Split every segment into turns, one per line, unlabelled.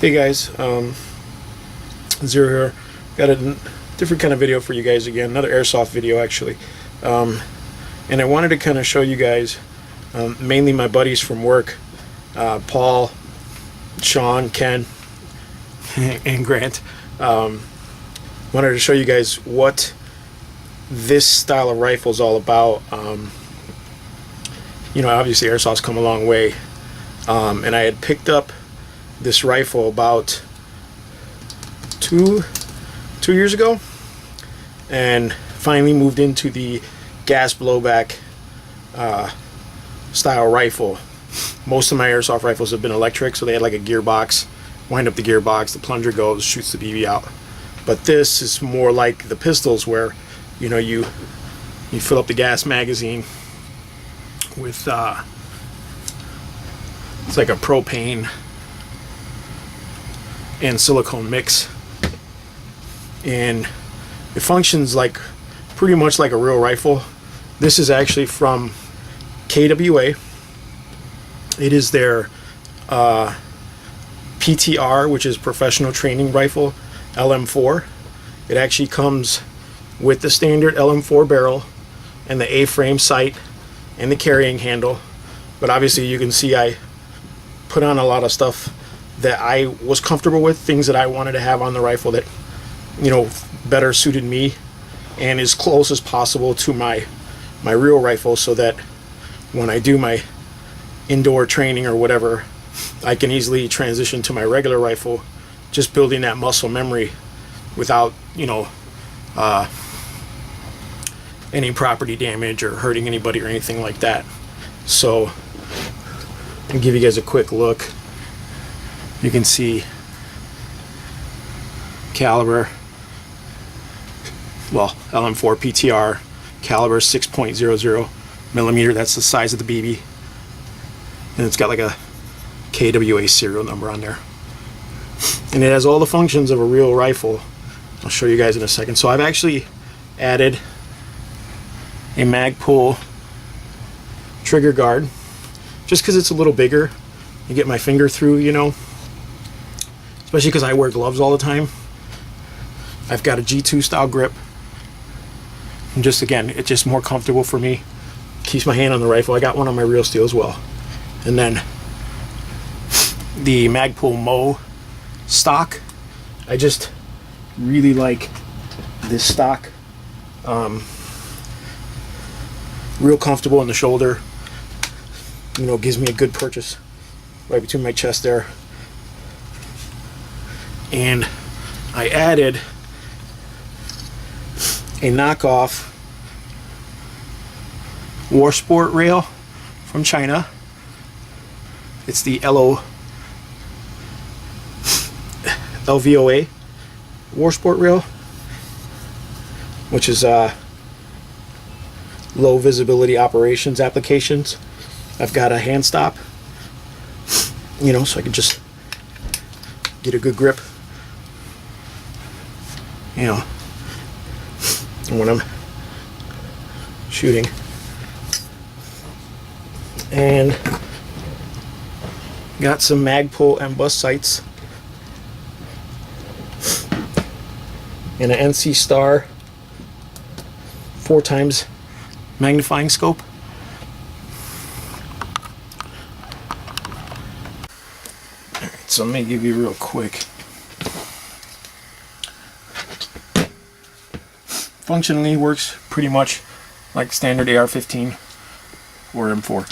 Hey guys, Zero here. Got a different kind of video for you guys again, another airsoft video actually. And I wanted to kind of show you guys, mainly my buddies from work, Paul, Sean, Ken, and Grant. Wanted to show you guys what this style of rifle is all about. You know, obviously airsoft's come a long way, and I had picked up this rifle about two years ago, and finally moved into the gas blowback style rifle. Most of my airsoft rifles have been electric, so they had like a gearbox, wind up the gearbox, the plunger goes, shoots the BB out. But this is more like the pistols, where you know you fill up the gas magazine with it's like a propane and silicone mix, and it functions like pretty much like a real rifle. This is actually from KWA. It is their PTR, which is professional training rifle, LM4. It actually comes with the standard LM4 barrel and the A-frame sight and the carrying handle, but obviously you can see I put on a lot of stuff that I was comfortable with, things that I wanted to have on the rifle that, you know, better suited me and as close as possible to my real rifle, so that when I do my indoor training or whatever, I can easily transition to my regular rifle, just building that muscle memory without, you know, any property damage or hurting anybody or anything like that. So I'll give you guys a quick look. You can see caliber, well, LM4 PTR, caliber 6.00 millimeter. That's the size of the BB, and it's got like a KWA serial number on there, and it has all the functions of a real rifle. I'll show you guys in a second. So I've actually added a mag pull trigger guard, just because it's a little bigger to get my finger through, you know, especially because I wear gloves all the time. I've got a G2 style grip, and just again, it's just more comfortable for me, keeps my hand on the rifle. I got one on my real steel as well. And then the Magpul Mo stock, I just really like this stock. Real comfortable in the shoulder, you know, gives me a good purchase right between my chest there. And I added a knockoff War Sport rail from China. It's the LVOA War Sport rail, which is low visibility operations applications. I've got a hand stop, you know, so I can just get a good grip, you know, when I'm shooting. And got some Magpul M-Bus sights and an NC Star 4x magnifying scope. Alright, so let me give you real quick. Functionally works pretty much like standard AR-15 or M4.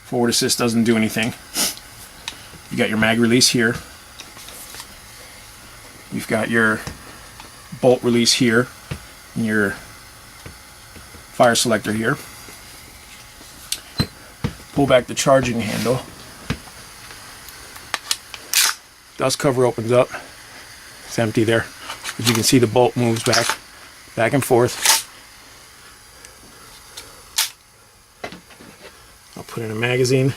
Forward assist doesn't do anything. You got your mag release here. You've got your bolt release here, and your fire selector here. Pull back the charging handle. Dust cover opens up. It's empty there, but you can see the bolt moves back and forth. I'll put in a magazine,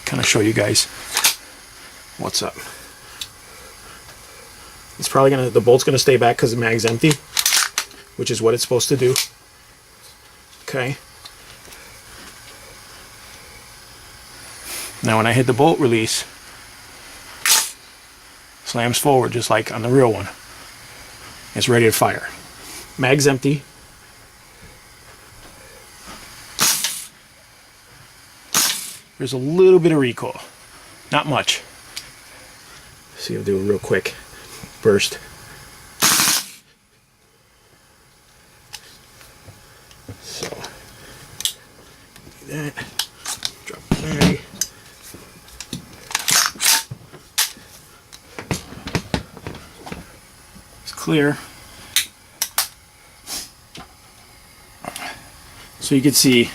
kind of show you guys what's up. It's probably gonna, the bolt's gonna stay back because the mag's empty, which is what it's supposed to do. Okay. Now when I hit the bolt release, slams forward just like on the real one. It's ready to fire. Mag's empty. There's a little bit of recoil, not much. See, I'll do a real quick burst. So, that, drop the mag. It's clear. So you can see,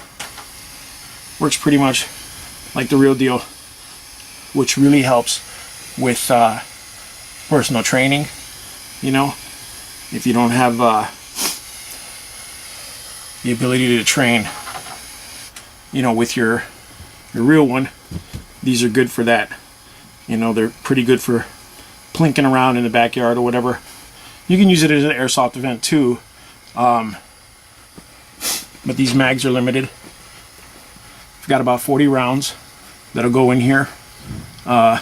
works pretty much like the real deal, which really helps with personal training. You know, if you don't have the ability to train, you know, with your real one, these are good for that. You know, they're pretty good for plinking around in the backyard or whatever. You can use it as an airsoft event too, but these mags are limited. I've got about 40 rounds that'll go in here. The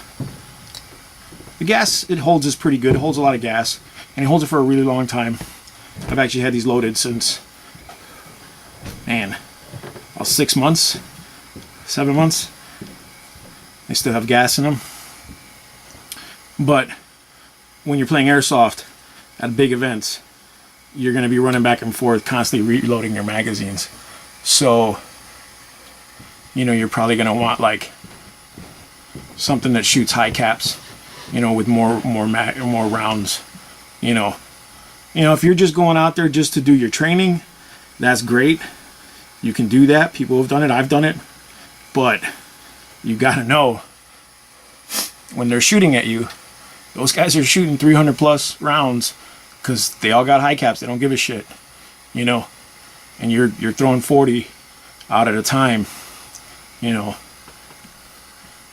gas it holds is pretty good. It holds a lot of gas, and it holds it for a really long time. I've actually had these loaded since, man, about 6 months, 7 months. They still have gas in them. But when you're playing airsoft at big events, you're going to be running back and forth, constantly reloading your magazines. So, you know, you're probably going to want like something that shoots high caps, you know, with more rounds. You know, if you're just going out there just to do your training, that's great. You can do that. People have done it. I've done it. But you got to know when they're shooting at you, those guys are shooting 300 plus rounds because they all got high caps. They don't give a shit, you know, and you're throwing 40 out at a time, you know.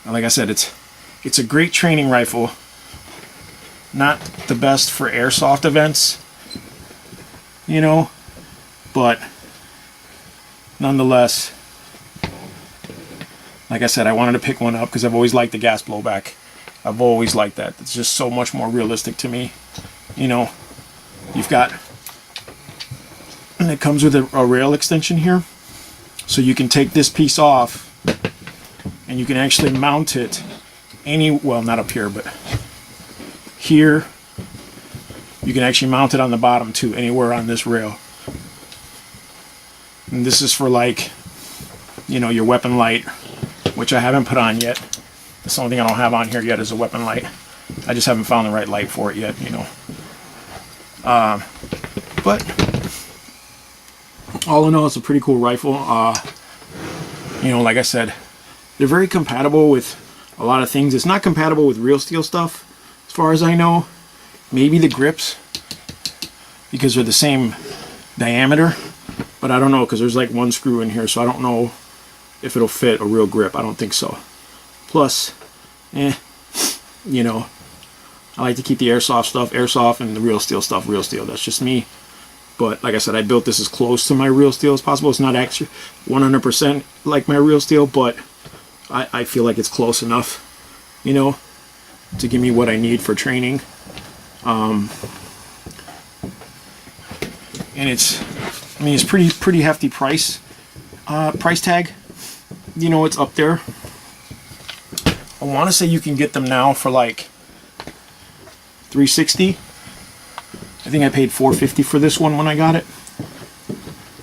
And like I said, it's a great training rifle. Not the best for airsoft events, you know, but nonetheless, like I said, I wanted to pick one up because I've always liked the gas blowback. I've always liked that. It's just so much more realistic to me. You know, you've got, and it comes with a rail extension here, so you can take this piece off and you can actually mount it well, not up here, but here. You can actually mount it on the bottom too, anywhere on this rail. And this is for, like, you know, your weapon light, which I haven't put on yet. That's the only thing I don't have on here yet is a weapon light. I just haven't found the right light for it yet, you know. But all in all, it's a pretty cool rifle. You know, like I said, they're very compatible with a lot of things. It's not compatible with real steel stuff, as far as I know. Maybe the grips, because they're the same diameter, but I don't know, because there's like one screw in here, so I don't know if it'll fit a real grip. I don't think so. Plus, you know, I like to keep the airsoft stuff airsoft and the real steel stuff real steel. That's just me. But like I said, I built this as close to my real steel as possible. It's not actually 100% like my real steel, but I feel like it's close enough, you know, to give me what I need for training. And it's, I mean, it's pretty hefty price tag. You know, it's up there. I want to say you can get them now for like $360. I think I paid $450 for this one when I got it.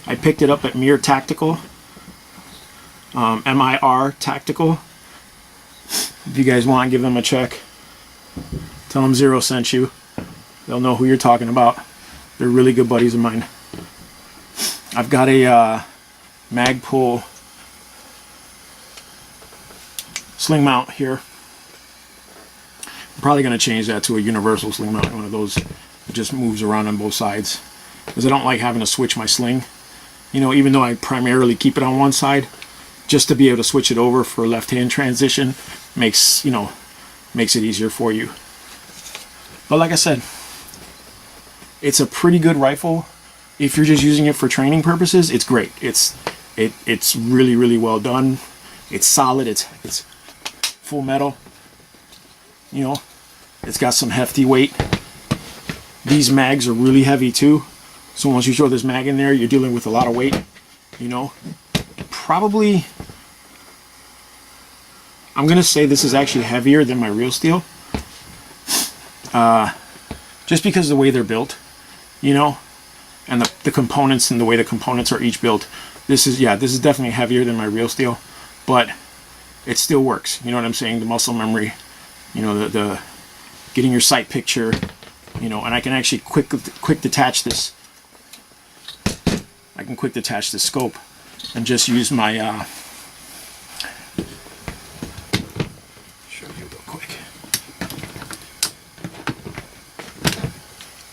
I picked it up at Mir Tactical, MIR Tactical. If you guys want, give them a check. Tell them Zero sent you. They'll know who you're talking about. They're really good buddies of mine. I've got a Magpul sling mount here. I'm probably going to change that to a universal sling mount, one of those that just moves around on both sides, because I don't like having to switch my sling, you know, even though I primarily keep it on one side. Just to be able to switch it over for left-hand transition makes it easier for you. But like I said, it's a pretty good rifle. If you're just using it for training purposes, it's great. It's really, really well done. It's solid. It's full metal. You know, It's got some hefty weight. These mags are really heavy too. So once you throw this mag in there, you're dealing with a lot of weight, you know. Probably, I'm gonna say this is actually heavier than my real steel. Just because of the way they're built, you know, and the components and the way the components are each built. This is definitely heavier than my real steel, but it still works. You know what I'm saying? The muscle memory, you know, the getting your sight picture, you know, and I can actually quick detach this. I can quick detach the scope and just use my show you real quick.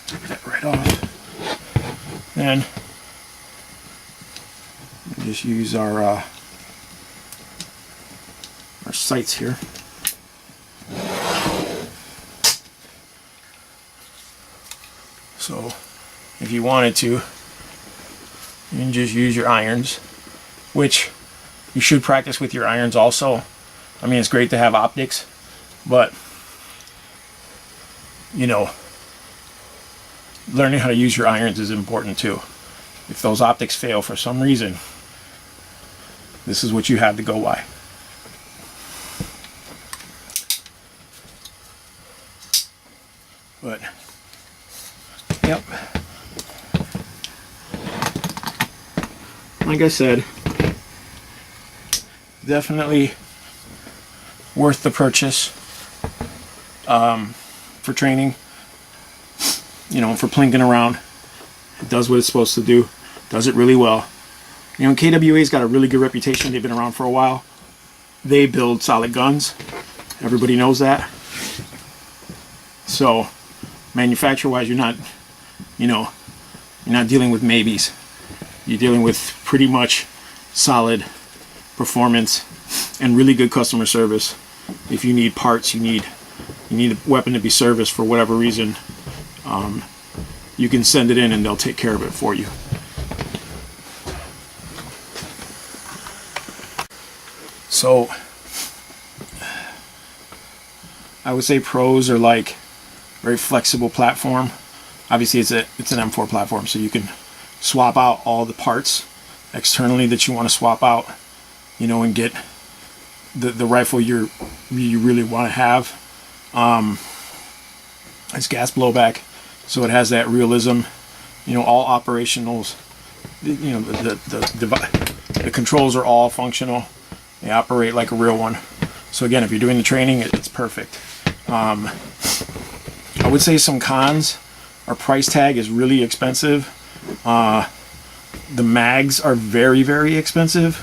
Take that right off. Then just use our sights here. So if you wanted to, you can just use your irons, which you should practice with your irons also. I mean, it's great to have optics, but you know, learning how to use your irons is important too. If those optics fail for some reason, this is what you have to go by. But yep, like I said, definitely worth the purchase for training, you know, for plinking around. It does what it's supposed to do, does it really well. You know, KWA's got a really good reputation. They've been around for a while. They build solid guns. Everybody knows that. So manufacturer wise, you're not, you know, you're not dealing with maybes. You're dealing with pretty much solid performance and really good customer service. If you need parts, you need a weapon to be serviced for whatever reason, you can send it in and they'll take care of it for you. So I would say pros are like very flexible platform. Obviously it's an M4 platform, so you can swap out all the parts externally that you want to swap out, you know, and get the rifle you really want to have. It's gas blowback, so it has that realism. You know, all operationals, you know, the controls are all functional. They operate like a real one. So again, if you're doing the training, it's perfect. I would say some cons. Our price tag is really expensive. The mags are very, very expensive.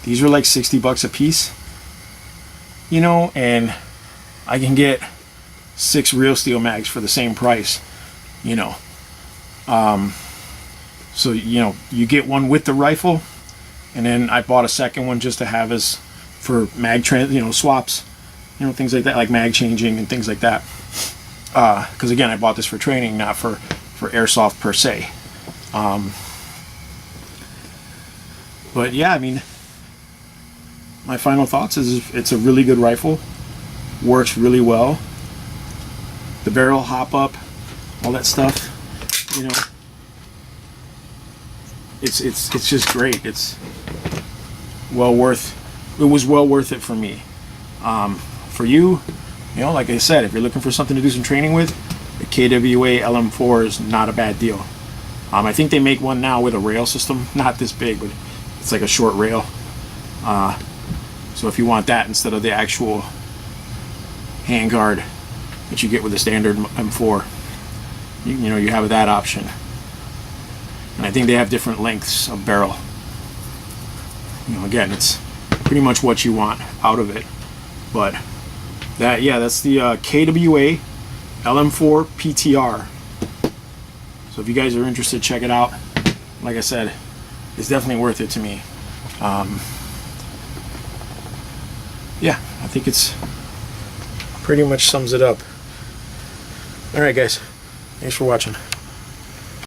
These are like 60 bucks a piece, you know, and I can get 6 real steel mags for the same price, you know. So, you know, you get one with the rifle, and then I bought a second one just to have as for mag swaps, you know, things like that, like mag changing and things like that. Because again, I bought this for training, not for airsoft per se. But yeah, I mean, my final thoughts is it's a really good rifle, works really well. The barrel hop up, all that stuff, you know, it's just great. It's well worth. It was well worth it for me. For you, you know, like I said, if you're looking for something to do some training with, the KWA LM4 is not a bad deal. I think they make one now with a rail system, not this big, but it's like a short rail. So if you want that instead of the actual handguard that you get with the standard M4, you know, you have that option. And I think they have different lengths of barrel. You know, again, it's pretty much what you want out of it. But that, yeah, that's the KWA LM4 PTR. So if you guys are interested, check it out. Like I said, it's definitely worth it to me. Yeah, I think it's pretty much sums it up. All right, guys, thanks for watching.